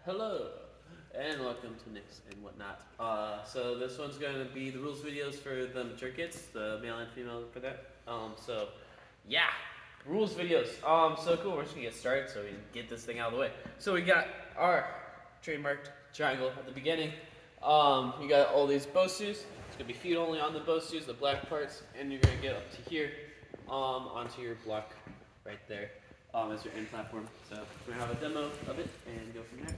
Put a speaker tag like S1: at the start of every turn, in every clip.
S1: Hello, and welcome to Nix and Whatnot. So this one's going to be the rules videos for the mature kids, the male and female for that. Yeah, rules videos. So cool. We're just gonna get started so we can get this thing out of the way. So we got our trademarked triangle at the beginning. You got all these Bosus. It's gonna be feet only on the Bosus, the black parts, and you're gonna get up to here, onto your block right there, as your end platform. So we're gonna have a demo of it and go from there.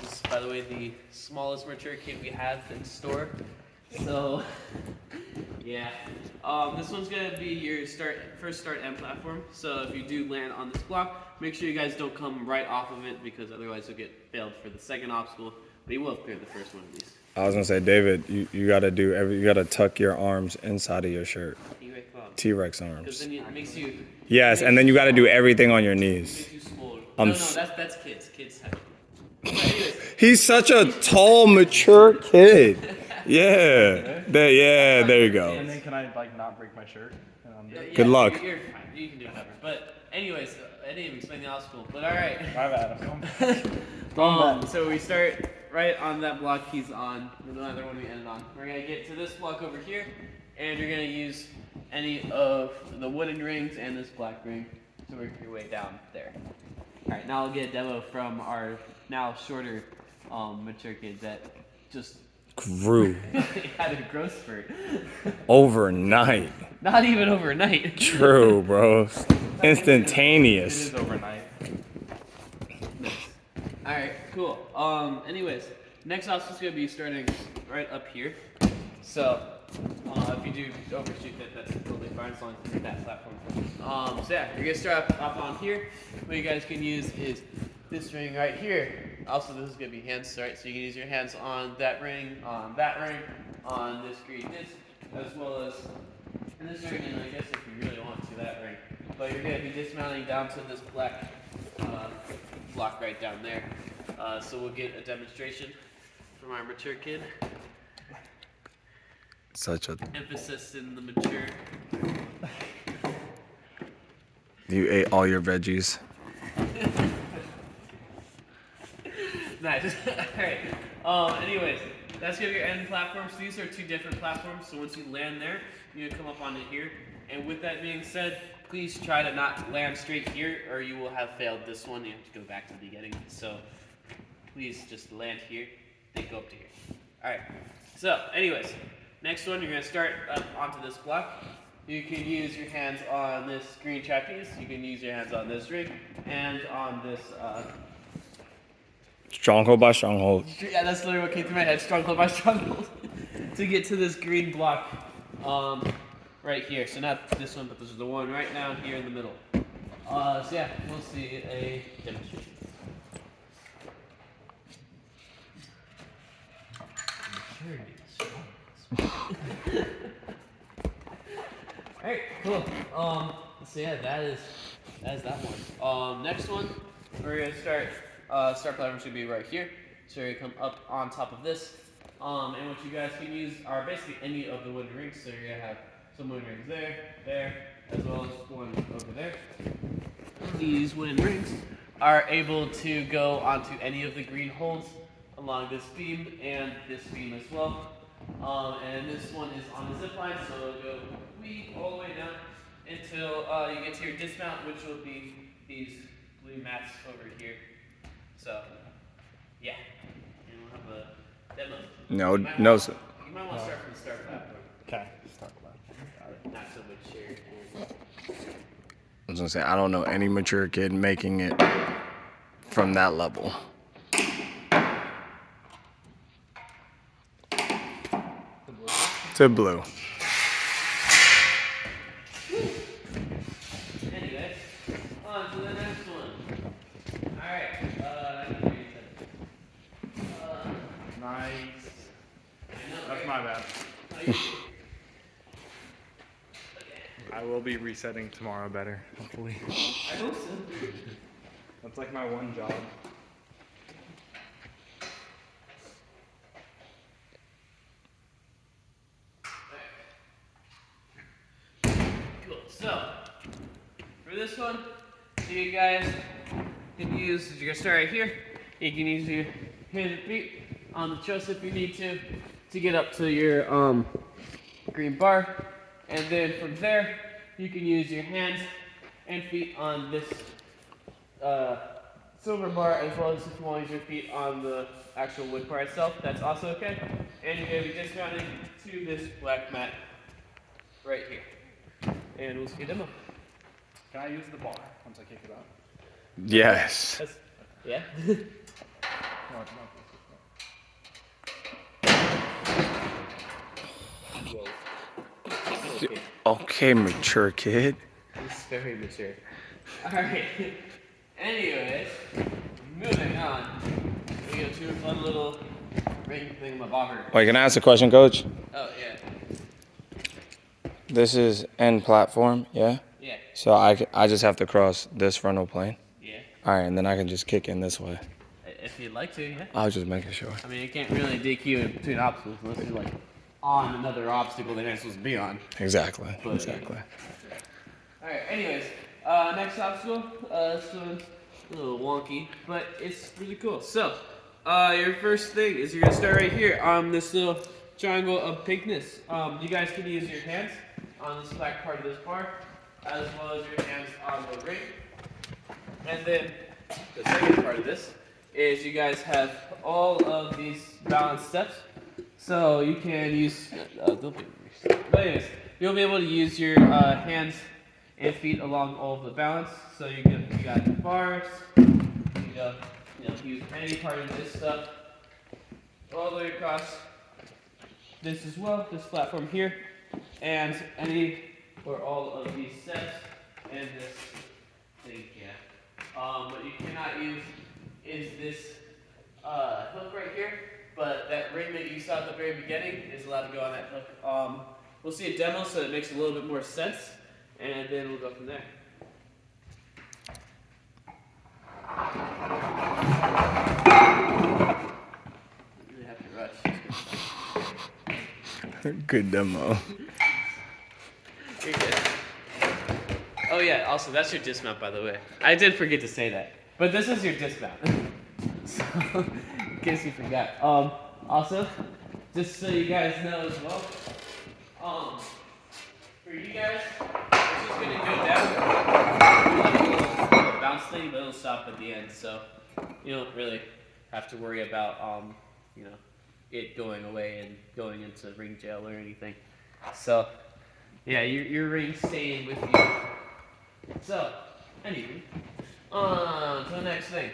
S1: This is, by the way, the smallest mature kit we have in store. So, yeah. This one's gonna be your first start end platform. So if you do land on this block, make sure you guys don't come right off of it because otherwise you'll get failed for the second obstacle. But you will have cleared the first one of these.
S2: I was gonna say, David, you gotta you gotta tuck your arms inside of your shirt. T-Rex
S1: Because
S2: arms.
S1: then it makes you.
S2: Yes, and then you gotta do everything on your knees.
S1: Makes you smaller.
S2: I'm
S1: No, that's kids. Kids have. But anyways,
S2: He's such a tall, mature kid. Yeah. There you
S3: And
S2: go.
S3: then can I not break my shirt?
S2: Good luck.
S1: You're fine. You can do whatever. But anyways, I didn't even explain the obstacle. But all right.
S3: My bad.
S1: So we start right on that block he's on, the other one we ended on. We're gonna get to this block over here, and you're gonna use any of the wooden rings and this black ring to work your way down there. All right, now I'll get a demo from our now shorter, mature kid that just
S2: Grew
S1: had a growth spurt.
S2: overnight.
S1: Not even overnight.
S2: True, bro.
S3: It
S2: Instantaneous.
S3: is overnight.
S1: Alright, cool. Anyways, next obstacle's gonna be starting right up here. So, if you do overshoot that, that's totally fine as long as you hit that platform. So yeah, you're gonna start up on here. What you guys can use is this ring right here. Also, this is gonna be hands, right? So you can use your hands on that ring, on this green disc, as well as in this ring, and I guess if you really want to, that ring. But you're gonna be dismounting down to this black block right down there. So we'll get a demonstration from our mature kid.
S2: Such a.
S1: Emphasis in the mature.
S2: You ate all your veggies.
S1: Nice. Alright. Anyways, that's gonna be your end platform. So these are two different platforms. So once you land there, you're gonna come up onto here. And with that being said, please try to not land straight here or you will have failed this one. You have to go back to the beginning. So please just land here, then go up to here. Alright. So anyways, next one, you're gonna start up onto this block. You can use your hands on this green trapeze. You can use your hands on this ring and on this
S2: Stronghold by stronghold.
S1: yeah, that's literally what came through my head. Stronghold by stronghold. To get to this green block, right here. So not this one, but this is the one right now here in the middle. So yeah, we'll see a demonstration. Alright, cool. So yeah, that's that one. Next one, we're gonna start platform should be right here. So you're gonna come up on top of this. And what you guys can use are basically any of the wooden rings. So you're gonna have some wooden rings there, as well as one over there. These wooden rings are able to go onto any of the green holes along this beam and this beam as well. And this one is on the zip line, so it'll go all the way down until you get to your dismount, which will be these blue mats over here. So, yeah, and we'll have a demo.
S2: No.
S1: You might want to start from the start platform.
S3: Okay. Start that.
S1: Not so much here.
S2: I was gonna say, I don't know any mature kid making it from that level. To blue.
S1: Anyways, on to the next one. Alright, I can hear you.
S3: Nice.
S1: I know,
S3: That's
S1: right?
S3: my bad.
S1: How you doing?
S3: I will be resetting tomorrow better, hopefully.
S1: I hope so.
S3: That's like my one job.
S1: Cool. So, for this one, you guys can use use is you're gonna start right here. You can use your hands and feet on the chest if you need to get up to your green bar, and then from there you can use your hands and feet on this silver bar, as well as if you want to use your feet on the actual wood bar itself. That's also okay. And you're gonna be dismounting to this black mat right here, and we'll see a demo.
S3: Can I use the bar once I kick it out?
S2: Yes.
S1: Yeah.
S2: Okay, mature kid.
S1: It's very mature. Alright. Anyways, moving on. We go to a fun little ring thingamabobber.
S2: Wait, can I ask a question, Coach?
S1: Oh, yeah.
S2: This is end platform, yeah?
S1: Yeah.
S2: So I just have to cross this frontal plane?
S1: Yeah.
S2: All right, and then I can just kick in this way.
S1: If you'd like to, yeah.
S2: I was just making sure.
S1: I mean, you can't really DQ in between obstacles unless you're like on another obstacle that you're not supposed to be on.
S2: Exactly.
S1: But,
S2: Exactly.
S1: Alright, anyways, next obstacle, this one's a little wonky, but it's really cool. So, your first thing is you're gonna start right here on this little triangle of pinkness. You guys can use your hands on this black part of this bar, as well as your hands on the ring. And then the second part of this is you guys have all of these balance steps. So you can use, but anyways, you'll be able to use your hands and feet along all of the balance. So you got the bars, you know, use any part of this stuff all the way across this as well, this platform here, and any or all of these steps and this thing here. What you cannot use is this hook right here, but that ring that you saw at the very beginning is allowed to go on that hook. We'll see a demo so it makes a little bit more sense, and then we'll go from there. You really have to rush.
S2: Good demo.
S1: You're good. Oh yeah, also that's your dismount, by the way. I did forget to say that. But this is your dismount. So, in case you forgot. Also, just so you guys know as well, for you guys, it's just gonna go down, like a little bounce thing, but it'll stop at the end, so you don't really have to worry about, it going away and going into ring jail or anything. So, yeah, your ring's staying with you. So, anyway, on to the next thing.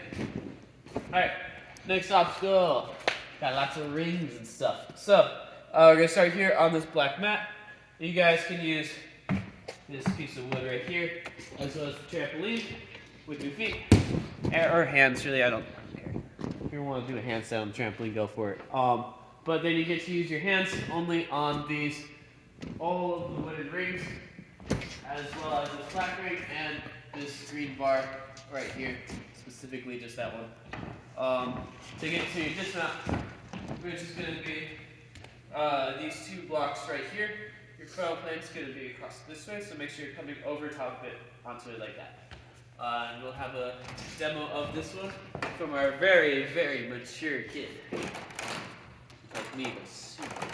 S1: Alright, next obstacle. Got lots of rings and stuff. So, we're gonna start here on this black mat. You guys can use this piece of wood right here, as well as the trampoline with your feet. Or hands, really, I don't care. If you want to do a handstand on the trampoline, go for it. But then you get to use your hands only on these, all of the wooden rings, as well as this black ring and this green bar right here, specifically just that one. To get to your dismount, which is going to be these two blocks right here. Your frontal plane's going to be across this way, so make sure you're coming over top of it onto it like that. And we'll have a demo of this one from our very, very mature kid. Like me, but super.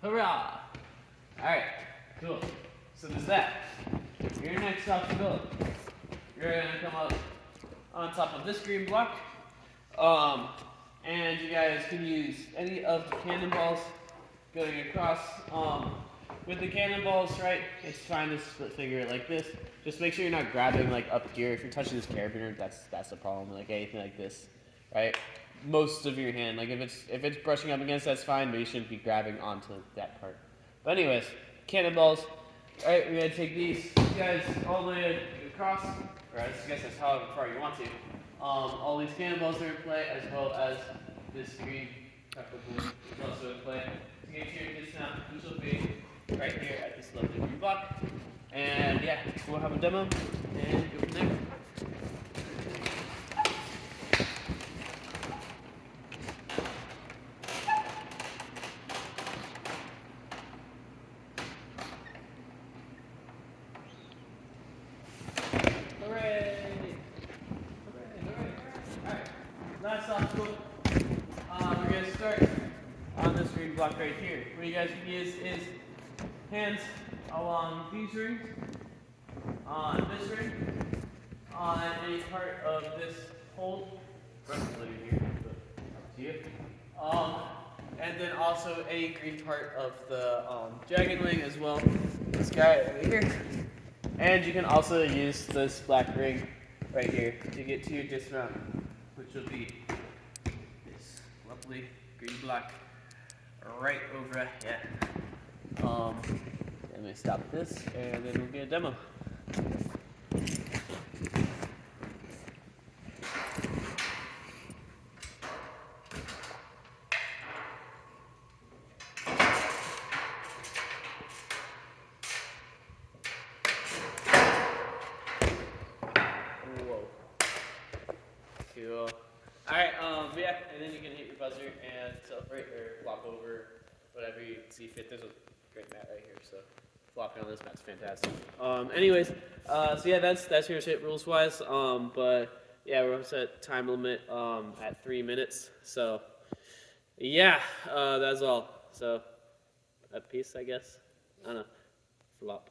S1: Hurrah! Alright, cool. So there's that. Your next obstacle. You're gonna come up on top of this green block. And you guys can use any of the cannonballs going across. With the cannonballs, right, it's fine to split figure it like this. Just make sure you're not grabbing like up here. If you're touching this carabiner, that's the problem. Like anything like this, right? Most of your hand, like if it's brushing up against, that's fine, but you shouldn't be grabbing onto that part. But anyways, cannonballs. All right, we're gonna take these guys all the way across, or I guess that's however far you want to. All these cannonballs are in play, as well as this green pepper balloon is also in play. To get to your dismount, which will be right here at this lovely green block. And yeah, we'll have a demo and go from there. block right here. What you guys can use is hands along these rings, on this ring, on any part of this hold, preferably here, but up to you. And then also any green part of the dragon wing as well. This guy right here. And you can also use this black ring right here to get to your dismount, which will be this lovely green black right over here. Let me stop this and then we'll get a demo. Whoa. Cool. Alright, yeah, and then you can hit your buzzer and celebrate or flop over whatever you see fit. There's a great mat right here, so flopping on this mat's fantastic. Anyways, so yeah, that's your shit rules wise. But yeah, we're set time limit at 3 minutes. So yeah, that's all. So a piece, I guess. I don't know. Flop.